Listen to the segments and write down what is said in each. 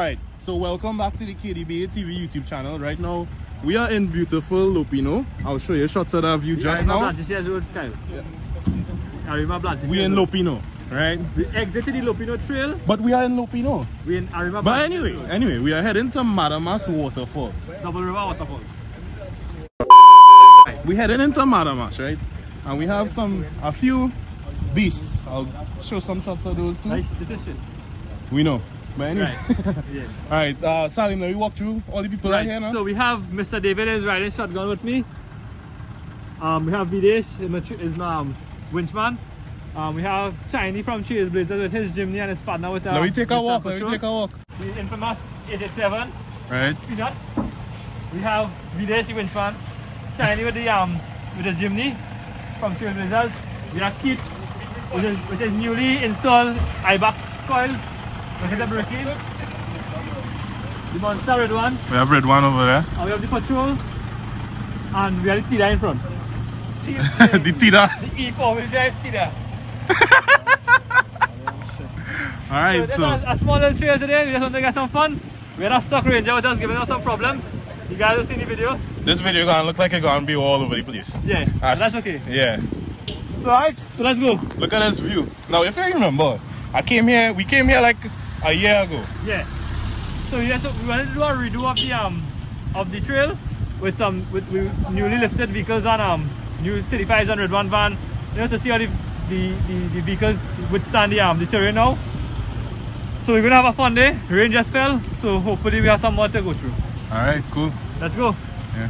Alright, so welcome back to the KDBA TV YouTube channel. Right now, we are in beautiful Lopino. I'll show you shots of that view just now. We're in Lopino, right? We exited the Lopino trail. But we are in Lopino. We're in Arima. But anyway, we are heading to Madamas Waterfall. Double River Waterfall. We're heading into Madamas, right? And we have a few beasts. I'll show some shots of those too. Nice decision. We know. But anyway. Right. Yeah. Alright, Salim, let me walk through all the people right here now. So we have Mr. David is riding shotgun with me. We have Videsh is my winchman. We have Shiny from Cheers Blazers with his Jimny and his partner with let me take a walk. Let me take a walk. The infamous 887. Right. Peanut. We have Videsh the winchman. Shiny with his Jimny from Cheers Blazers. We have Keith with his newly installed IBAC coils. Look at the braking. The monster red one. We have red one over there. And we have the patrol. And we have the Tida in front. The Tida. The E4 wheel drive Tida. Alright, so a small little trail today. We just want to get some fun. We had a stock ranger with us giving us some problems. You guys will see the video. This video gonna look like it's gonna be all over the place. Yeah, that's okay. Yeah. So alright, so let's go. Look at this view. Now if you remember, we came here like a year ago. Yeah. So we wanted to do a redo of the trail with newly lifted vehicles and new 3500 one van. You know, to see how the vehicles withstand the terrain now. So we're gonna have a fun day. Rain just fell, so hopefully we have some more to go through. Alright, cool. Let's go. Yeah.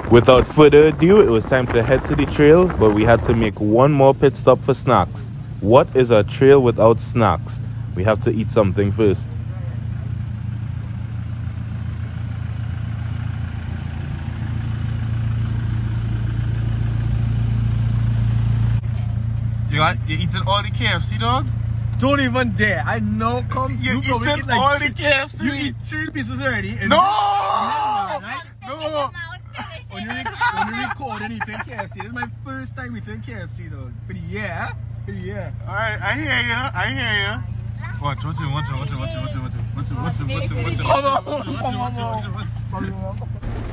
Without further ado, it was time to head to the trail, but we had to make one more pit stop for snacks. What is a trail without snacks? We have to eat something first. You eating all the KFC, dog? Don't even dare. I know. You eating all the KFC? You eat 3 pieces already. No! Right? No! When you record and eating KFC, this is my first time eating KFC, though. Pretty yeah. Alright, I hear you. Watch it.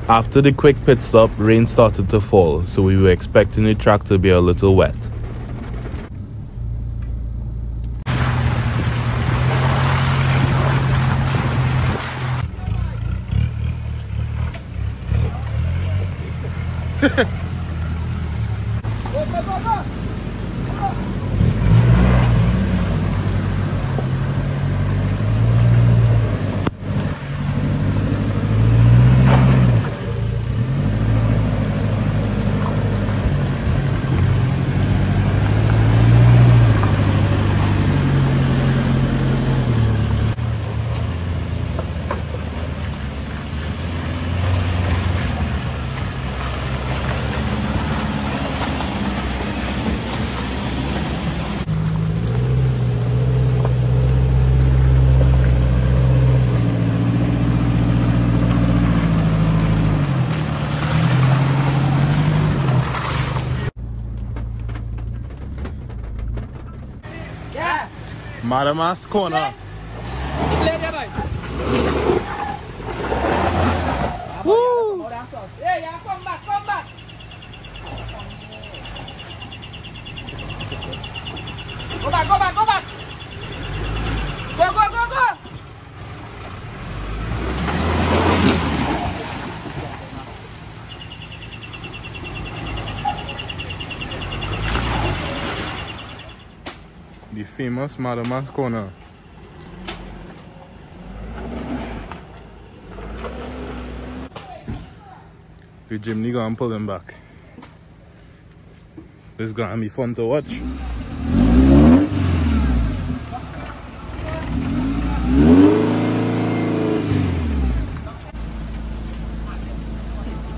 After the quick pit stop, rain started to fall, so we were expecting the track to be a little wet. Madamas corner. Woo! Hey, yeah, come back. Go back. Go. The famous Madamas corner. The Jimny gonna pull him back. This is gonna be fun to watch.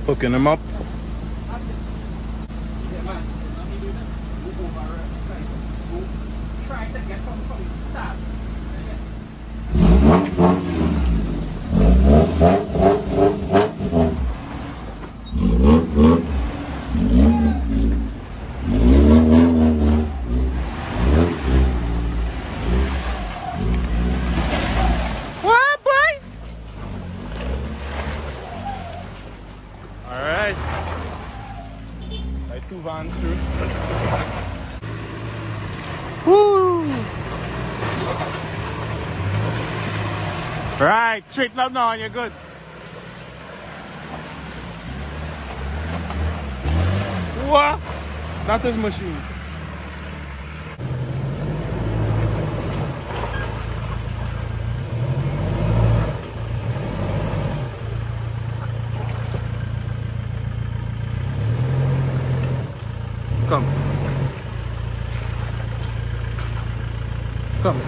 Hooking him up. What, boy? Right, straighten up now and you're good. What? That is machine. Come. Come.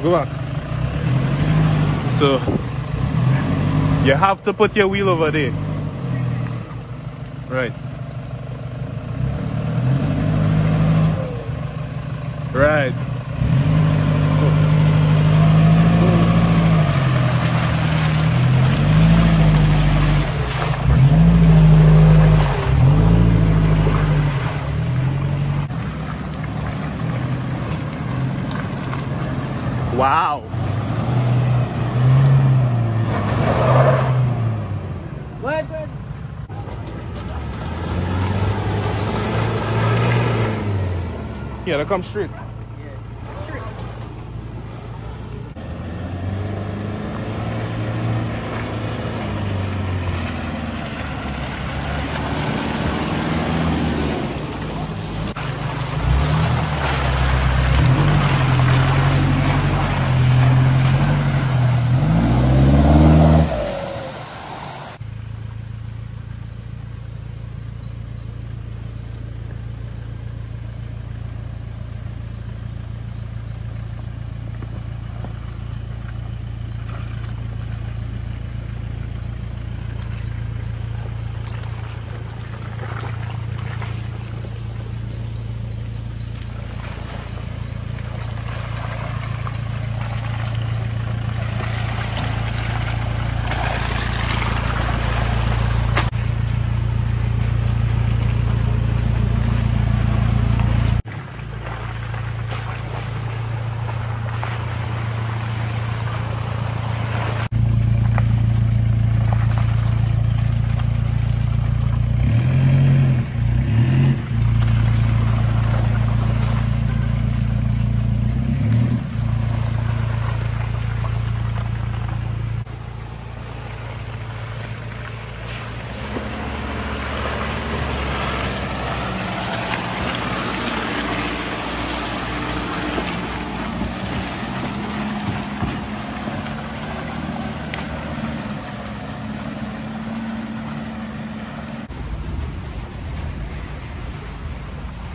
Go back. So, you have to put your wheel over there. Right. Right. Wow. Wait. Yeah, they come straight.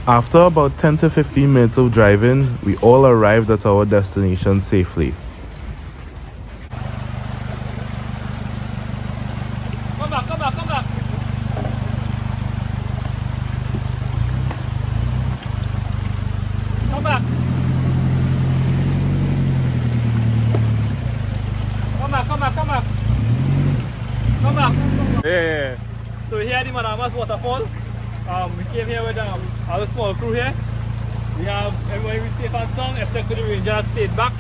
After about 10 to 15 minutes of driving, we all arrived at our destination safely. Come back. Come back. Yeah. So here at the Madamas Waterfall. We came here with our small crew here. We have everybody with safe and sound except for the ranger that stayed back.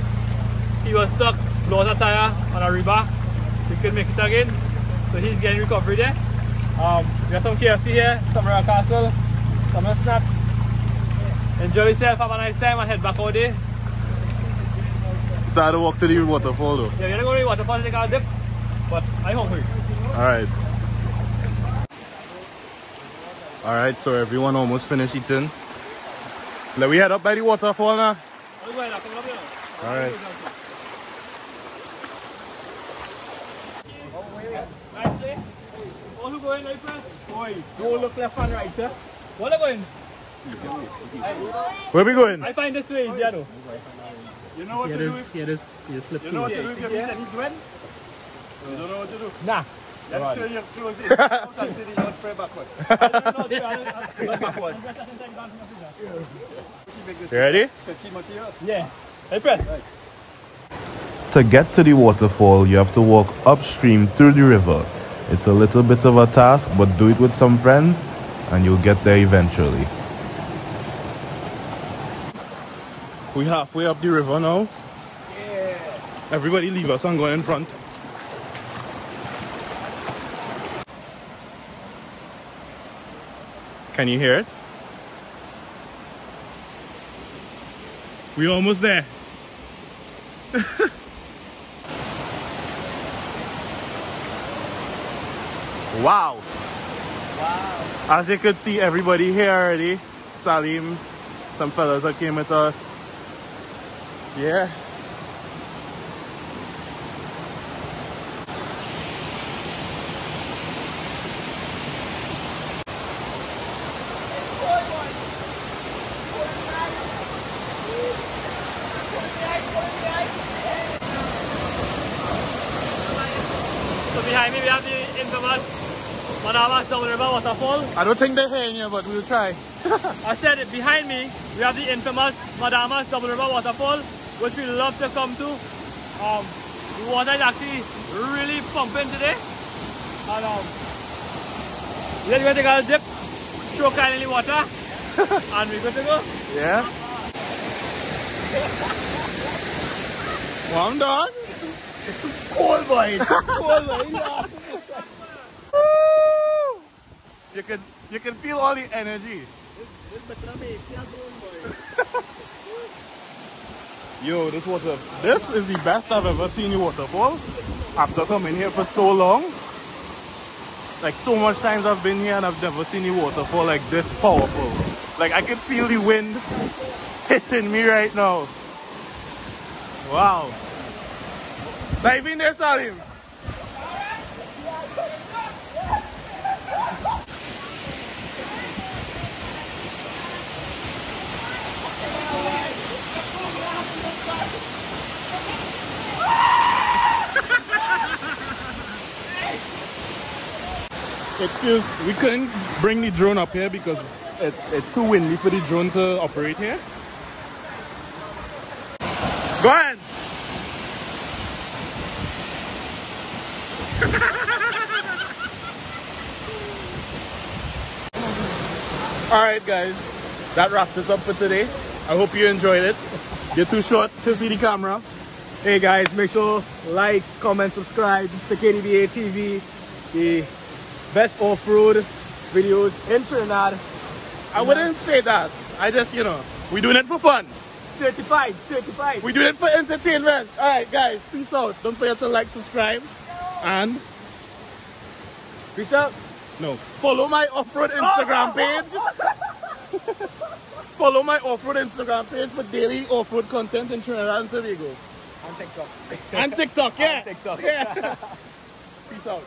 He was stuck, lost a tire on a rebar. He couldn't make it again. So he's getting recovery there. We have some KFC here, some Royal Castle, some snacks. Enjoy yourself, have a nice time and head back out there. Start to walk to the waterfall though. Yeah, we're gonna go to the waterfall and take a dip. But I'm hungry. Alright. Alright, so everyone almost finished eating. Let we head up by the waterfall now. All right. All who go in like first? Boy, Go look left and right, sir. what are going? Where we going? I find this way easier though. You know what to do if You slip you know what to do if you meet any Gwen? You don't know what to do. Nah. Then turn your clothes in out and sit in your spray backward. You ready? Stretchy material. Yeah. Hey, press. To get to the waterfall, you have to walk upstream through the river. It's a little bit of a task, but do it with some friends and you'll get there eventually. We halfway up the river now. Yeah. Everybody leave us and go in front. Can you hear it? We're almost there. Wow. As you could see, everybody here already. Salim, some fellas that came with us. Yeah. So behind me we have the infamous Madamas Double River Waterfall. I don't think they're hearing you, but we'll try. I said it, behind me we have the infamous Madamas Double River Waterfall, which we love to come to. The water is actually really pumping today. And we're going to take a dip, show kindly water, and we're good to go. Yeah. One dog. Cold boy. Cold boy. Yeah. You can feel all the energy. Yo, this is the best I've ever seen the waterfall. After coming here for so long. Like so much times I've been here and I've never seen the waterfall like this powerful. Like I can feel the wind hitting me right now. Wow. Dive in there, Salim. It feels, we couldn't bring the drone up here because it's too windy for the drone to operate here. Go ahead! Alright guys, that wraps us up for today. I hope you enjoyed it. You're too short to see the camera. Hey guys, make sure like, comment, subscribe to KDBA TV, the best off-road videos in Trinidad. I wouldn't say that. I just, you know, we're doing it for fun. Certified. We're doing it for entertainment. Alright guys, peace out. Don't forget to like, subscribe, and Peace out. no, follow my off-road Instagram page. Follow my off-road Instagram page for daily off-road content in Trinidad and Tobago. On TikTok. And TikTok, yeah. And TikTok. Yeah. Peace out.